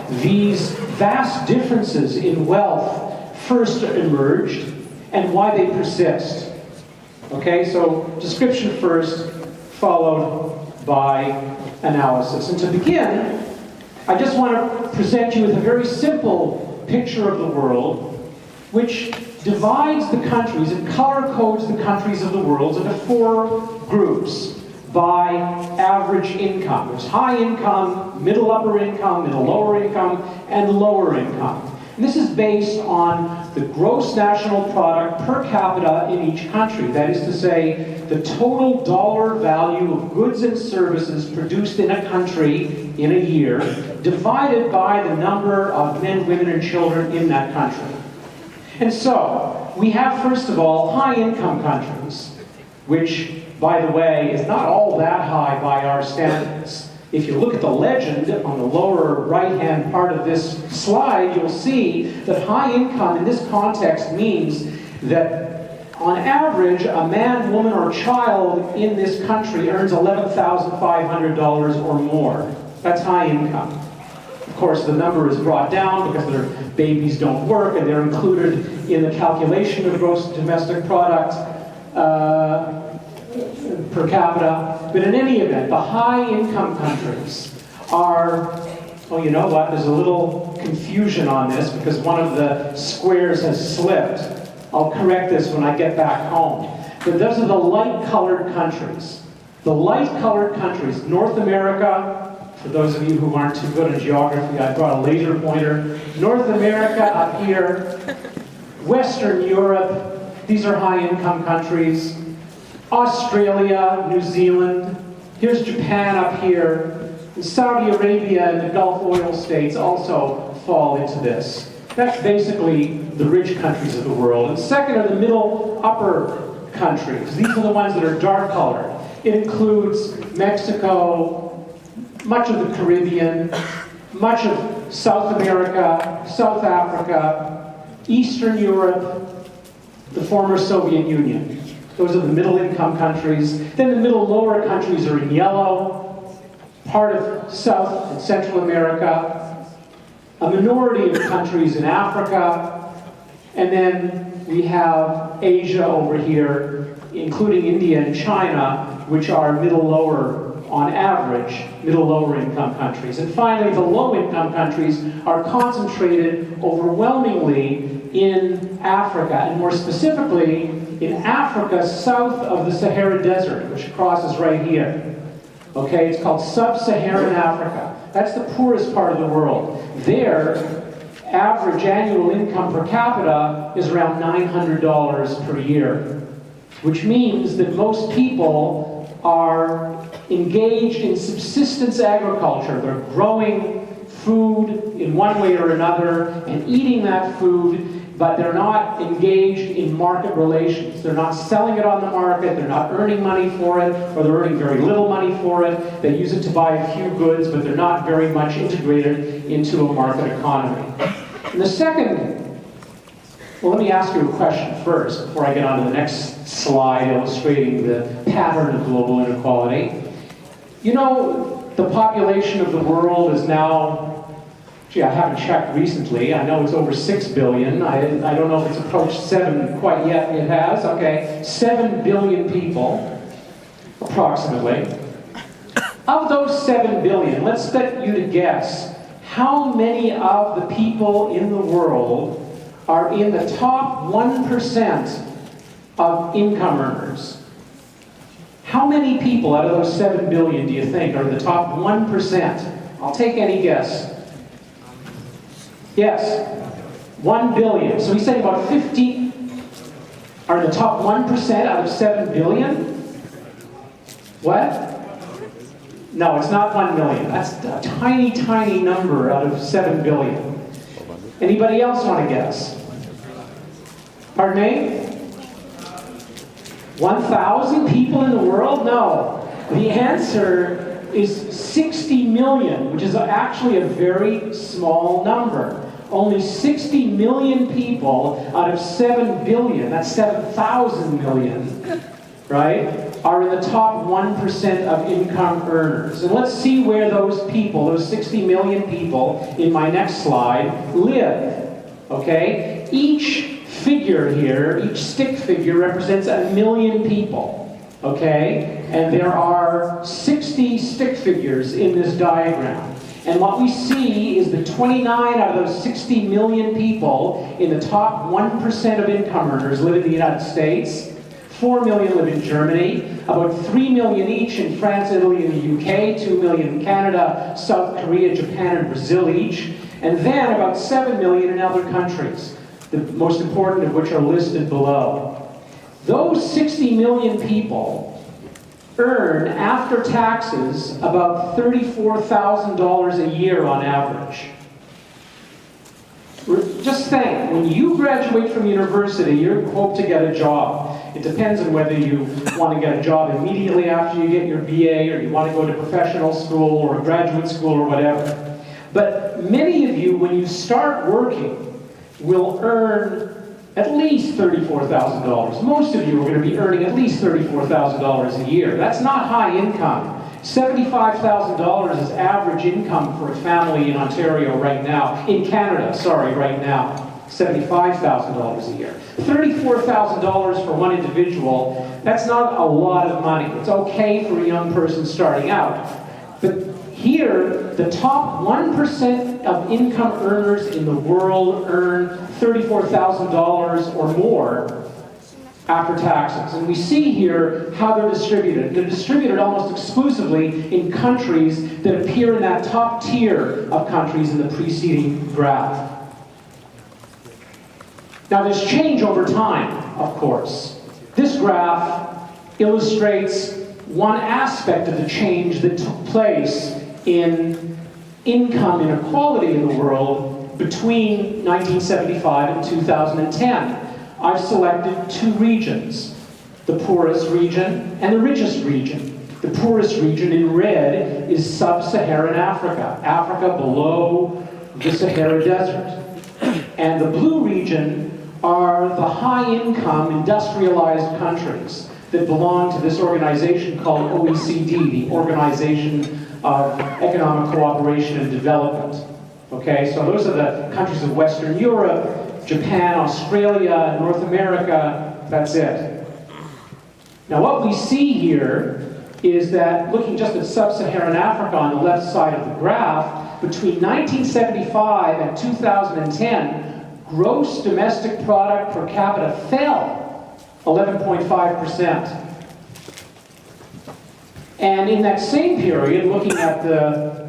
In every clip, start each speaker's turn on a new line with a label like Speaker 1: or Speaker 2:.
Speaker 1: these vast differences in wealth first emerged and why they persist. Okay, so description first, followed by analysis. And to begin, I just want to present you with a very simple picture of the world, which divides the countries and color codes the countries of the world into 4 groups by average income. There's high income, middle upper income, middle lower income, and lower income. And this is based on the gross national product per capita in each country. That is to say, the total dollar value of goods and services produced in a country in a year, divided by the number of men, women, and children in that country. And so, we have, first of all, high-income countries, which, by the way, is not all that high by our standards. If you look at the legend on the lower right-hand part of this slide, you'll see that high income in this context means that on average, a man, woman, or child in this country earns $11,500 or more. That's high income. Of course, the number is brought down because their babies don't work and they're included in the calculation of gross domestic product per capita. But in any event, the high-income countries are, oh, you know what, there's a little confusion on this because one of the squares has slipped. I'll correct this when I get back home. But those are the light-colored countries. The light-colored countries, North America, for those of you who aren't too good at geography, I brought a laser pointer. North America up here, Western Europe, these are high-income countries. Australia, New Zealand, here's Japan up here, and Saudi Arabia and the Gulf oil states also fall into this. That's basically the rich countries of the world. And second are the middle upper countries. These are the ones that are dark colored. It includes Mexico, much of the Caribbean, much of South America, South Africa, Eastern Europe, the former Soviet Union. Those are the middle-income countries. Then the middle-lower countries are in yellow, part of South and Central America, a minority of countries in Africa, and then we have Asia over here, including India and China, which are middle-lower, on average, middle-lower income countries. And finally, the low-income countries are concentrated overwhelmingly in Africa, and more specifically, in Africa, south of the Sahara Desert, which crosses right here. Okay, it's called Sub-Saharan Africa. That's the poorest part of the world. Their average annual income per capita is around $900 per year, which means that most people are engaged in subsistence agriculture. They're growing food in one way or another and eating that food, but they're not engaged in market relations. They're not selling it on the market, they're not earning money for it, or they're earning very little money for it. They use it to buy a few goods, but they're not very much integrated into a market economy. And the second, well, let me ask you a question first, before I get on to the next slide illustrating the pattern of global inequality. You know, the population of the world is now, gee, I haven't checked recently. I know it's over 6 billion. I don't know if it's approached 7 quite yet. It has, okay. 7 billion people, approximately. Of those 7 billion, let's get you to guess how many of the people in the world are in the top 1% of income earners. How many people out of those 7 billion do you think are in the top 1%? I'll take any guess. Yes, 1 billion. So he's saying about 50 are in the top 1% out of 7 billion? What? No, it's not 1 million. That's a tiny, tiny number out of 7 billion. Anybody else want to guess? Pardon me? 1,000 people in the world? No. The answer is 60 million, which is actually a very small number. Only 60 million people out of 7 billion, that's 7,000 million, right, are in the top 1% of income earners. And let's see where those people, those 60 million people in my next slide, live. Okay? Each figure here, each stick figure represents 1 million people. Okay? And there are 60 stick figures in this diagram. And what we see is that 29 out of those 60 million people in the top 1% of income earners live in the United States. 4 million live in Germany, about 3 million each in France, Italy, and the UK, 2 million in Canada, South Korea, Japan, and Brazil each, and then about 7 million in other countries, the most important of which are listed below. Those 60 million people earn, after taxes, about $34,000 a year on average. Just think, when you graduate from university, you hope to get a job. It depends on whether you want to get a job immediately after you get your BA, or you want to go to professional school or graduate school or whatever. But many of you, when you start working, will earn at least $34,000. Most of you are going to be earning at least $34,000 a year. That's not high income. $75,000 is average income for a family in Ontario right now, in Canada, sorry, right now. $75,000 a year. $34,000 for one individual, that's not a lot of money. It's okay for a young person starting out. But here, the top 1% of income earners in the world earn $34,000 or more after taxes. And we see here how they're distributed. They're distributed almost exclusively in countries that appear in that top tier of countries in the preceding graph. Now, there's change over time, of course. This graph illustrates one aspect of the change that took place in income inequality in the world between 1975 and 2010. I've selected two regions, the poorest region and the richest region. The poorest region in red is sub-Saharan Africa, Africa below the Sahara Desert. And the blue region are the high-income industrialized countries that belong to this organization called OECD, the Organization of Economic Cooperation and Development. Okay, so those are the countries of Western Europe, Japan, Australia, North America, that's it. Now what we see here is that, looking just at sub-Saharan Africa on the left side of the graph, between 1975 and 2010, gross domestic product per capita fell 11.5%. And in that same period, looking at the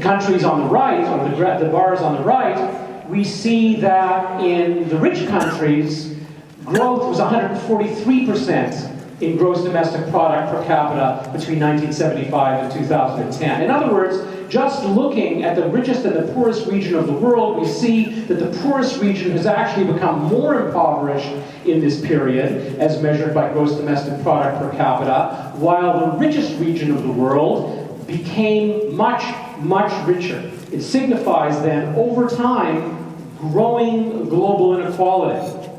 Speaker 1: countries on the right, or the bars on the right, we see that in the rich countries, growth was 143% in gross domestic product per capita between 1975 and 2010. In other words, just looking at the richest and the poorest region of the world, we see that the poorest region has actually become more impoverished in this period, as measured by gross domestic product per capita, while the richest region of the world became much, much richer. It signifies then, over time, growing global inequality.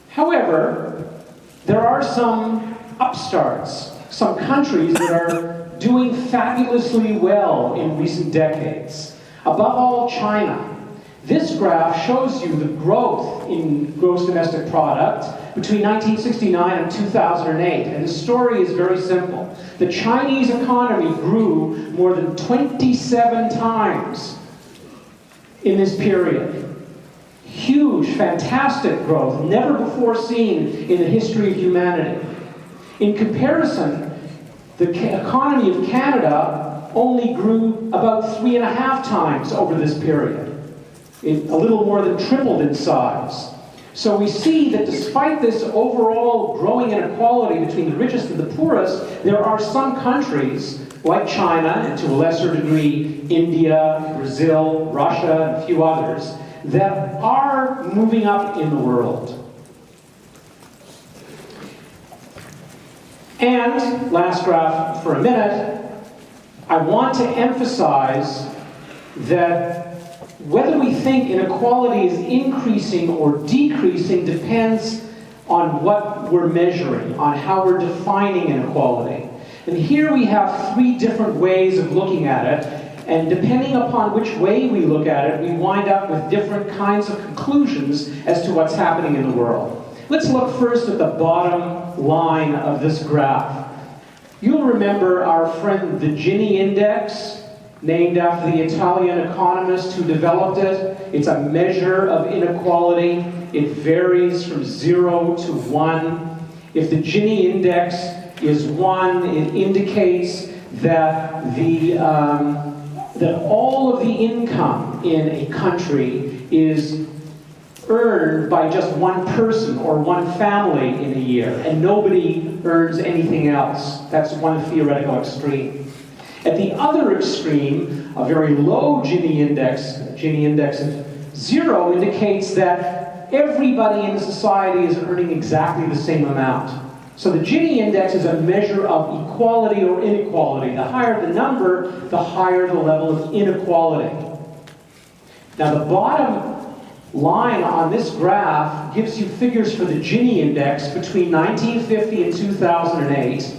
Speaker 1: However, there are some upstarts, some countries that are doing fabulously well in recent decades. Above all, China. This graph shows you the growth in gross domestic product between 1969 and 2008. And the story is very simple. The Chinese economy grew more than 27 times in this period. Huge, fantastic growth, never before seen in the history of humanity. In comparison, the economy of Canada only grew about 3.5 times over this period. It a little more than tripled in size. So we see that despite this overall growing inequality between the richest and the poorest, there are some countries, like China, and to a lesser degree, India, Brazil, Russia, and a few others, that are moving up in the world. And, last graph for a minute, I want to emphasize that whether we think inequality is increasing or decreasing depends on what we're measuring, on how we're defining inequality. And here we have three different ways of looking at it, and depending upon which way we look at it, we wind up with different kinds of conclusions as to what's happening in the world. Let's look first at the bottom line of this graph. You'll remember our friend the Gini index, named after the Italian economist who developed it. It's a measure of inequality. It varies from 0 to 1. If the Gini index is 1, it indicates that that all of the income in a country is earned by just one person or one family in a year, and nobody earns anything else. That's one theoretical extreme. At the other extreme, a very low Gini index of 0 indicates that everybody in society is earning exactly the same amount. So the Gini index is a measure of equality or inequality. The higher the number, the higher the level of inequality. Now the bottom line on this graph gives you figures for the Gini index between 1950 and 2008.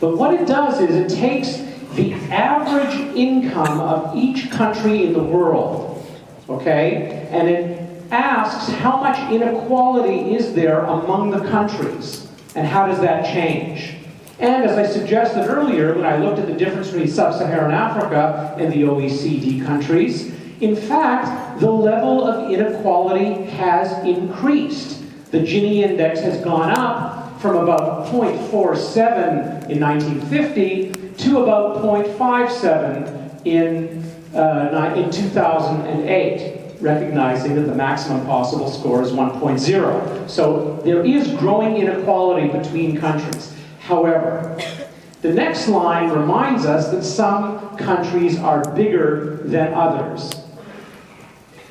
Speaker 1: But what it does is it takes the average income of each country in the world, okay, and it asks how much inequality is there among the countries, and how does that change? And as I suggested earlier, when I looked at the difference between sub-Saharan Africa and the OECD countries, in fact, the level of inequality has increased. The Gini index has gone up from about 0.47 in 1950 to about 0.57 in 2008, recognizing that the maximum possible score is 1.0. So there is growing inequality between countries. However, the next line reminds us that some countries are bigger than others.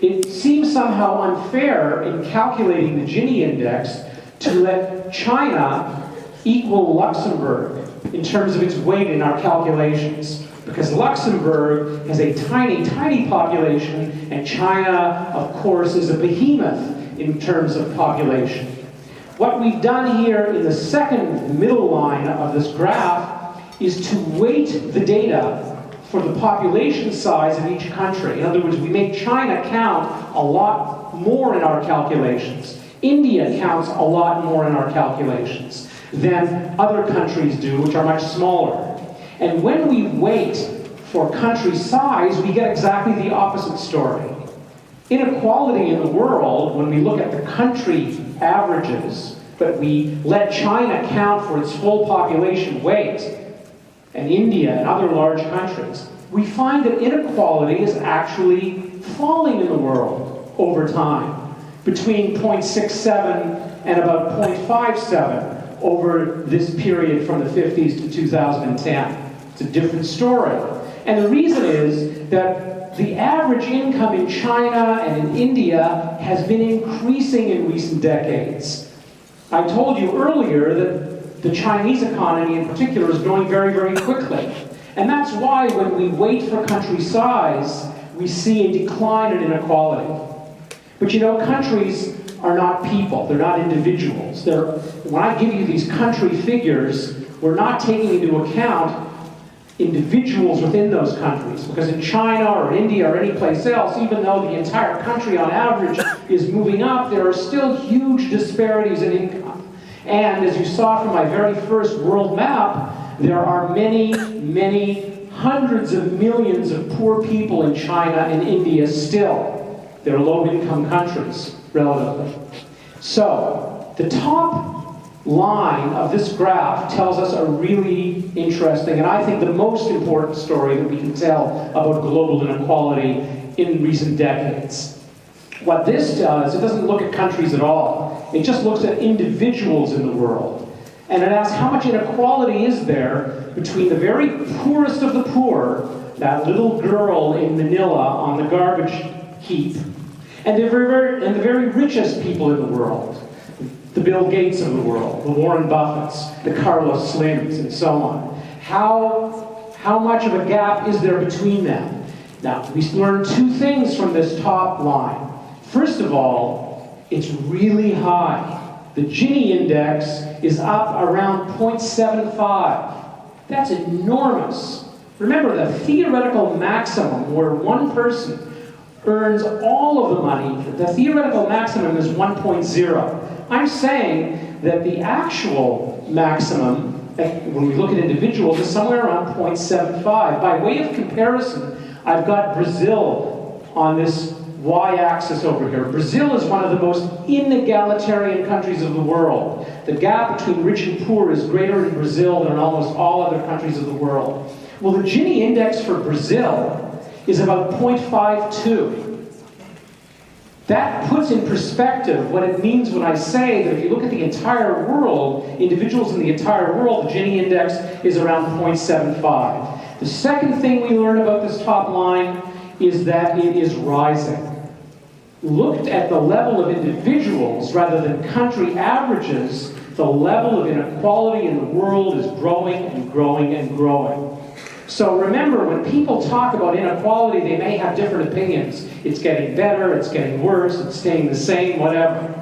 Speaker 1: It seems somehow unfair in calculating the Gini index to let China equal Luxembourg in terms of its weight in our calculations, because Luxembourg has a tiny, tiny population, and China, of course, is a behemoth in terms of population. What we've done here in the second middle line of this graph is to weight the data for the population size of each country. In other words, we make China count a lot more in our calculations. India counts a lot more in our calculations than other countries do, which are much smaller. And when we weight for country size, we get exactly the opposite story. Inequality in the world, when we look at the country averages, but we let China count for its full population weight, and India and other large countries, we find that inequality is actually falling in the world over time, between 0.67 and about 0.57 over this period from the 50s to 2010. It's a different story. And the reason is that the average income in China and in India has been increasing in recent decades. I told you earlier that the Chinese economy in particular is growing very, very quickly. And that's why when we weight for country size, we see a decline in inequality. But you know, countries are not people, they're not individuals. When I give you these country figures, we're not taking into account individuals within those countries. Because in China or India or any place else, even though the entire country on average is moving up, there are still huge disparities in income. And as you saw from my very first world map, there are many, many hundreds of millions of poor people in China and India still. They're low-income countries, relatively. So, the top line of this graph tells us a really interesting, and I think the most important story that we can tell about global inequality in recent decades. What this does, it doesn't look at countries at all. It just looks at individuals in the world. And it asks how much inequality is there between the very poorest of the poor, that little girl in Manila on the garbage heap, and the very richest people in the world. The Bill Gates of the world, the Warren Buffetts, the Carlos Slims, and so on. How much of a gap is there between them? Now, we learn two things from this top line. First of all, it's really high. The Gini index is up around 0.75. That's enormous. Remember, the theoretical maximum where one person earns all of the money, the theoretical maximum is 1.0. I'm saying that the actual maximum, when we look at individuals, is somewhere around 0.75. By way of comparison, I've got Brazil on this y-axis over here. Brazil is one of the most inegalitarian countries of the world. The gap between rich and poor is greater in Brazil than in almost all other countries of the world. Well, the Gini index for Brazil is about 0.52. That puts in perspective what it means when I say that if you look at the entire world, individuals in the entire world, the Gini index is around 0.75. The second thing we learn about this top line is that it is rising. Looked at the level of individuals rather than country averages, the level of inequality in the world is growing and growing and growing. So remember, when people talk about inequality, they may have different opinions. It's getting better, it's getting worse, it's staying the same, whatever.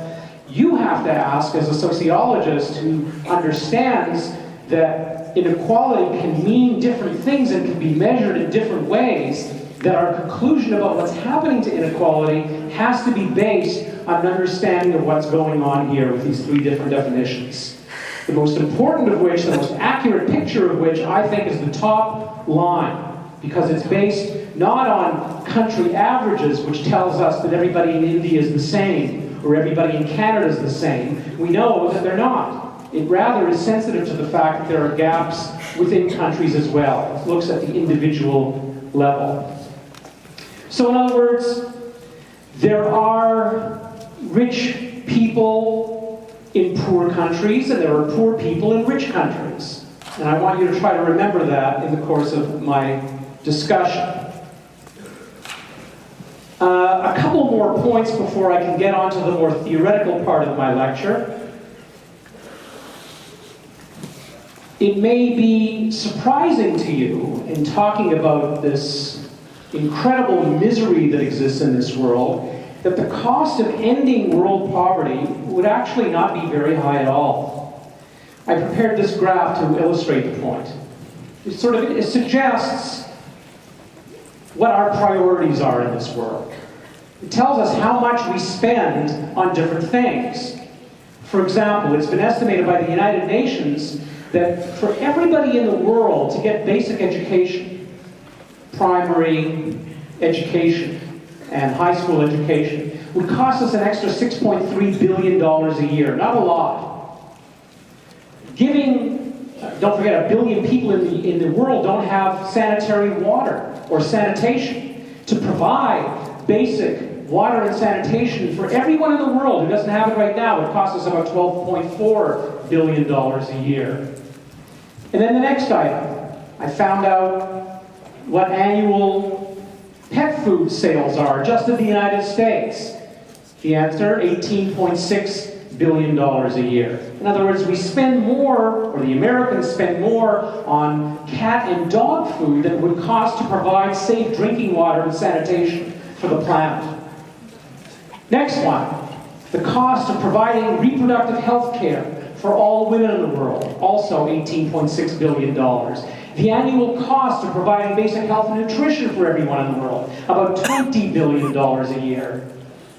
Speaker 1: You have to ask, as a sociologist who understands that inequality can mean different things and can be measured in different ways, that our conclusion about what's happening to inequality has to be based on an understanding of what's going on here with these three different definitions. The most important of which, the most accurate picture of which, I think is the top line, because it's based not on country averages, which tells us that everybody in India is the same, or everybody in Canada is the same. We know that they're not. It rather is sensitive to the fact that there are gaps within countries as well. It looks at the individual level. So in other words, there are rich people in poor countries, and there are poor people in rich countries. And I want you to try to remember that in the course of my discussion. A couple more points before I can get on to the more theoretical part of my lecture. It may be surprising to you in talking about this incredible misery that exists in this world, that the cost of ending world poverty would actually not be very high at all. I prepared this graph to illustrate the point. It suggests what our priorities are in this world. It tells us how much we spend on different things. For example, it's been estimated by the United Nations that for everybody in the world to get basic education, primary education, and high school education would cost us an extra $6.3 billion a year. Not a lot. Don't forget, 1 billion people in the world don't have sanitary water or sanitation. To provide basic water and sanitation for everyone in the world who doesn't have it right now would cost us about $12.4 billion a year. And then the next item, I found out what annual pet food sales are just in the United States. The answer, $18.6 billion a year. In other words, we spend more, or the Americans spend more on cat and dog food than it would cost to provide safe drinking water and sanitation for the planet. Next one, the cost of providing reproductive health care for all women in the world, also $18.6 billion. The annual cost of providing basic health and nutrition for everyone in the world, about $20 billion a year.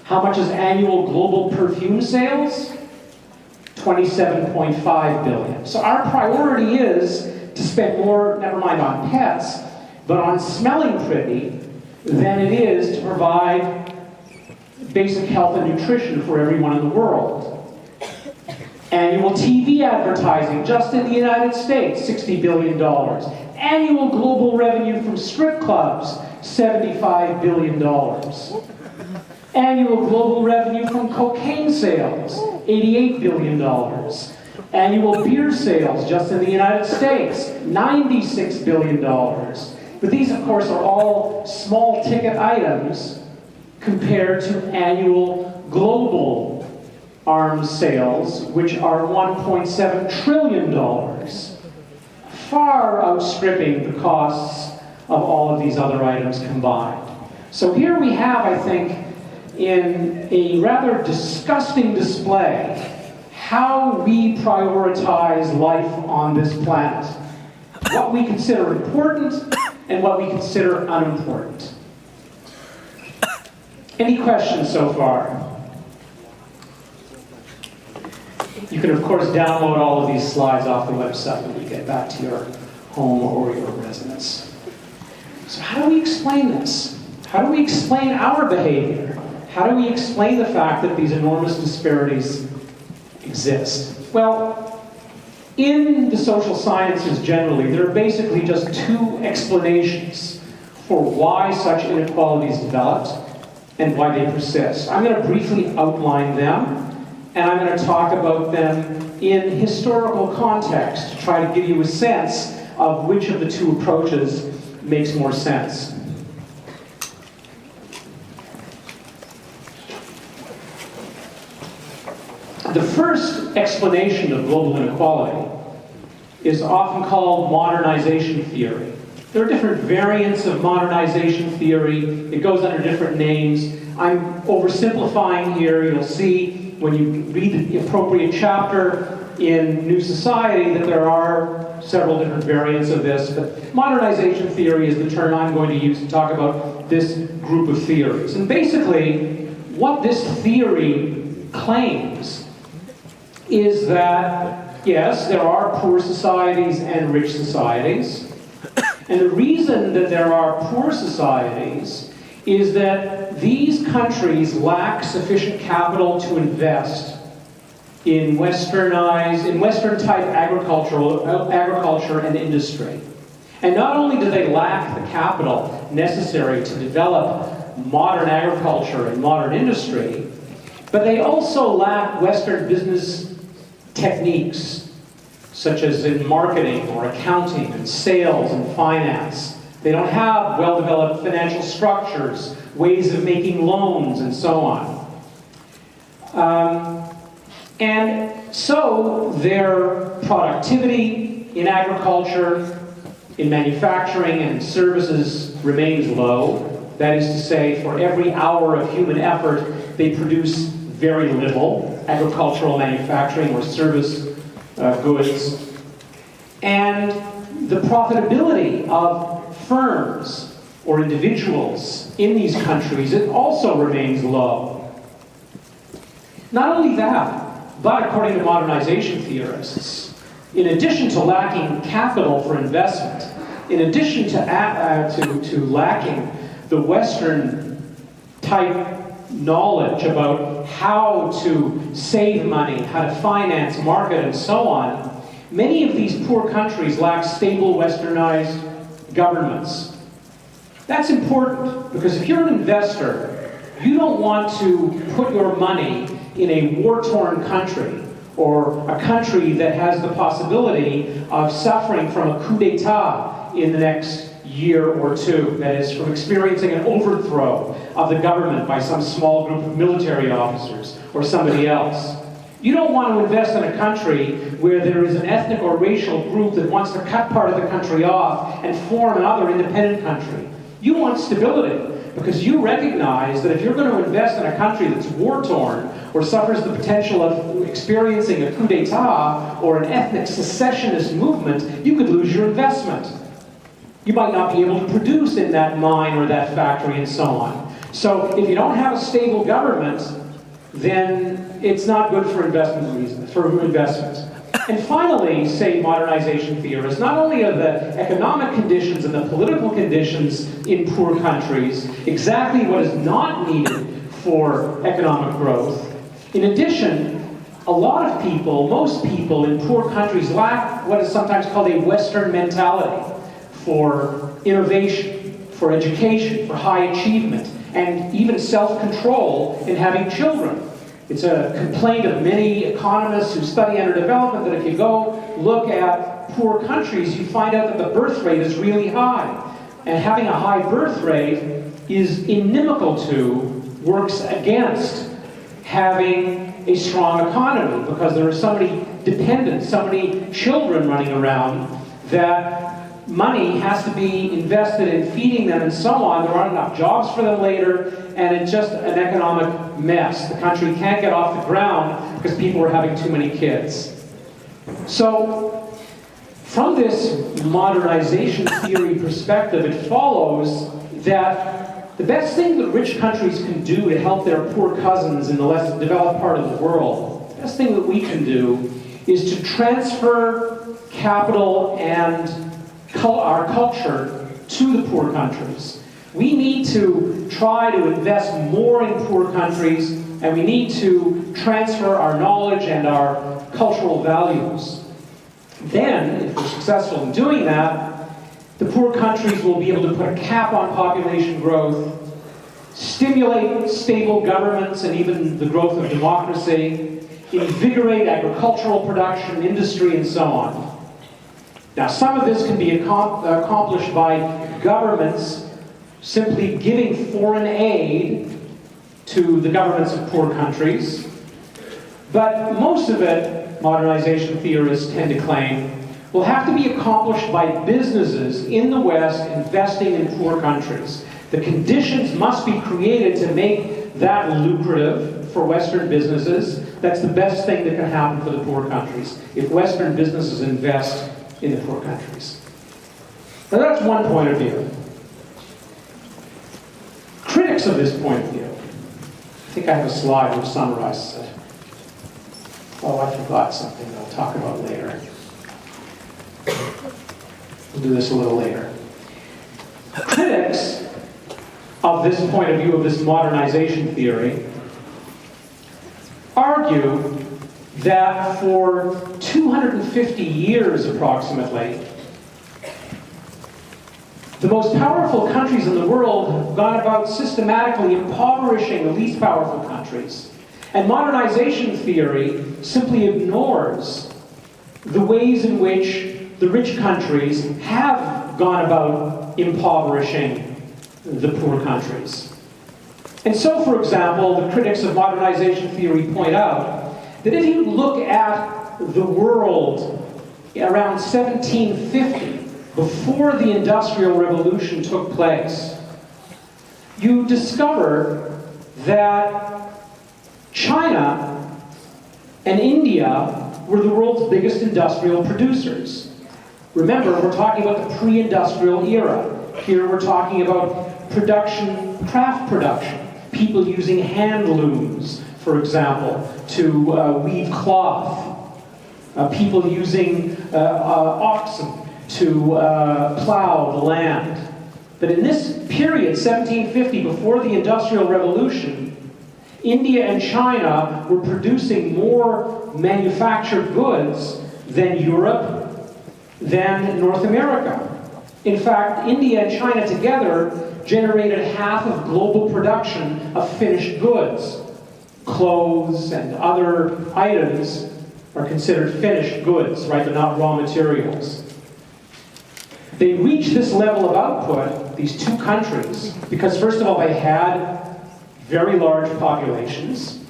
Speaker 1: How much is annual global perfume sales? $27.5 billion. So our priority is to spend more, never mind on pets, but on smelling pretty than it is to provide basic health and nutrition for everyone in the world. Annual TV advertising, just in the United States, $60 billion. Annual global revenue from strip clubs, $75 billion. Annual global revenue from cocaine sales, $88 billion. Annual beer sales, just in the United States, $96 billion. But these, of course, are all small ticket items compared to annual global arms sales, which are $1.7 trillion, far outstripping the costs of all of these other items combined. So here we have, I think, in a rather disgusting display, how we prioritize life on this planet. What we consider important and what we consider unimportant. Any questions so far? You can, of course, download all of these slides off the website when you get back to your home or your residence. So how do we explain this? How do we explain our behavior? How do we explain the fact that these enormous disparities exist? Well, in the social sciences generally, there are basically just two explanations for why such inequalities developed and why they persist. I'm going to briefly outline them, and I'm going to talk about them in historical context to try to give you a sense of which of the two approaches makes more sense. The first explanation of global inequality is often called modernization theory. There are different variants of modernization theory. It goes under different names. I'm oversimplifying here. You'll see when you read the appropriate chapter in New Society that there are several different variants of this, but modernization theory is the term I'm going to use to talk about this group of theories. And basically, what this theory claims is that, yes, there are poor societies and rich societies. And the reason that there are poor societies is that these countries lack sufficient capital to invest in Western-type agriculture and industry. And not only do they lack the capital necessary to develop modern agriculture and modern industry, but they also lack Western business techniques, such as in marketing or accounting and sales and finance. They don't have well-developed financial structures, ways of making loans, and so on. And so their productivity in agriculture, in manufacturing and services remains low. That is to say, for every hour of human effort, they produce very little agricultural manufacturing or service goods. And the profitability of firms or individuals in these countries, it also remains low. Not only that, but according to modernization theorists, in addition to lacking capital for investment, in addition to lacking the Western type knowledge about how to save money, how to finance, market, and so on, many of these poor countries lack stable Westernized governments. That's important, because if you're an investor, you don't want to put your money in a war-torn country, or a country that has the possibility of suffering from a coup d'etat in the next year or two, that is, from experiencing an overthrow of the government by some small group of military officers or somebody else. You don't want to invest in a country where there is an ethnic or racial group that wants to cut part of the country off and form another independent country. You want stability, because you recognize that if you're going to invest in a country that's war-torn or suffers the potential of experiencing a coup d'etat or an ethnic secessionist movement, you could lose your investment. You might not be able to produce in that mine or that factory and so on. So if you don't have a stable government, then it's not good for investment reasons, for investment. And finally, say modernization theorists, not only are the economic conditions and the political conditions in poor countries exactly what is not needed for economic growth, in addition, a lot of people, most people in poor countries lack what is sometimes called a Western mentality for innovation, for education, for high achievement, and even self-control in having children. It's a complaint of many economists who study underdevelopment that if you go look at poor countries, you find out that the birth rate is really high. And having a high birth rate is inimical to, works against having a strong economy, because there are so many dependents, so many children running around that money has to be invested in feeding them and so on. There aren't enough jobs for them later, and it's just an economic mess. The country can't get off the ground because people are having too many kids. So, from this modernization theory perspective, it follows that the best thing that rich countries can do to help their poor cousins in the less developed part of the world, the best thing that we can do is to transfer capital and our culture to the poor countries. We need to try to invest more in poor countries, and we need to transfer our knowledge and our cultural values. Then, if we're successful in doing that, the poor countries will be able to put a cap on population growth, stimulate stable governments and even the growth of democracy, invigorate agricultural production, industry, and so on. Now, some of this can be accomplished by governments simply giving foreign aid to the governments of poor countries. But most of it, modernization theorists tend to claim, will have to be accomplished by businesses in the West investing in poor countries. The conditions must be created to make that lucrative for Western businesses. That's the best thing that can happen for the poor countries, if Western businesses invest in the poor countries. Now that's one point of view. Critics of this point of view, I think I have a slide which summarizes it. Oh, I forgot something that I'll talk about later. We'll do this a little later. Critics of this point of view, of this modernization theory, argue that for 250 years approximately, the most powerful countries in the world have gone about systematically impoverishing the least powerful countries. And modernization theory simply ignores the ways in which the rich countries have gone about impoverishing the poor countries. And so, for example, the critics of modernization theory point out that if you look at the world around 1750, before the Industrial Revolution took place, you discover that China and India were the world's biggest industrial producers. Remember, we're talking about the pre-industrial era. Here we're talking about production, craft production. People using hand looms, for example, to weave cloth. People using oxen to plow the land. But in this period, 1750, before the Industrial Revolution, India and China were producing more manufactured goods than Europe, than North America. In fact, India and China together generated half of global production of finished goods. Clothes and other items are considered finished goods, right? They're not raw materials. They reached this level of output, these two countries, because first of all, they had very large populations.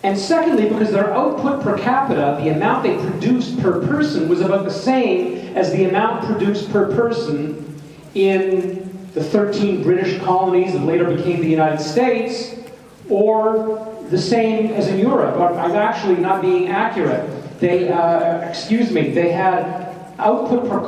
Speaker 1: And secondly, because their output per capita, the amount they produced per person, was about the same as the amount produced per person in the 13 British colonies that later became the United States, or the same as in Europe. I'm actually not being accurate. They had output per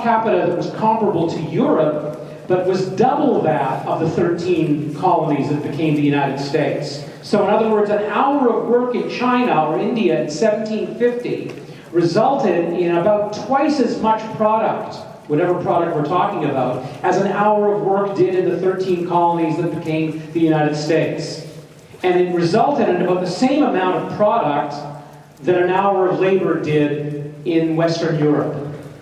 Speaker 1: capita that was comparable to Europe, but was double that of the 13 colonies that became the United States. So in other words, an hour of work in China or India in 1750 resulted in about twice as much product, whatever product we're talking about, as an hour of work did in the 13 colonies that became the United States. And it resulted in about the same amount of product that an hour of labor did in Western Europe.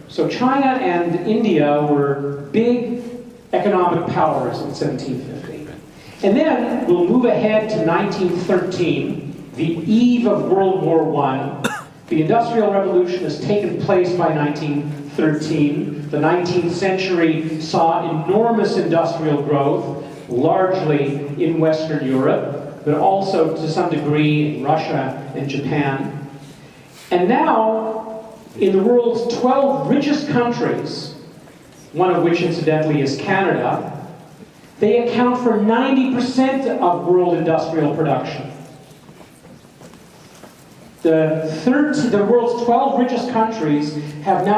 Speaker 1: So China and India were big economic powers in 1750. And then we'll move ahead to 1913, the eve of World War I. The Industrial Revolution has taken place by 1913. The 19th century saw enormous industrial growth, largely in Western Europe, but also to some degree in Russia and Japan. And now, in the world's 12 richest countries, one of which incidentally is Canada, they account for 90% of world industrial production. The world's 12 richest countries have now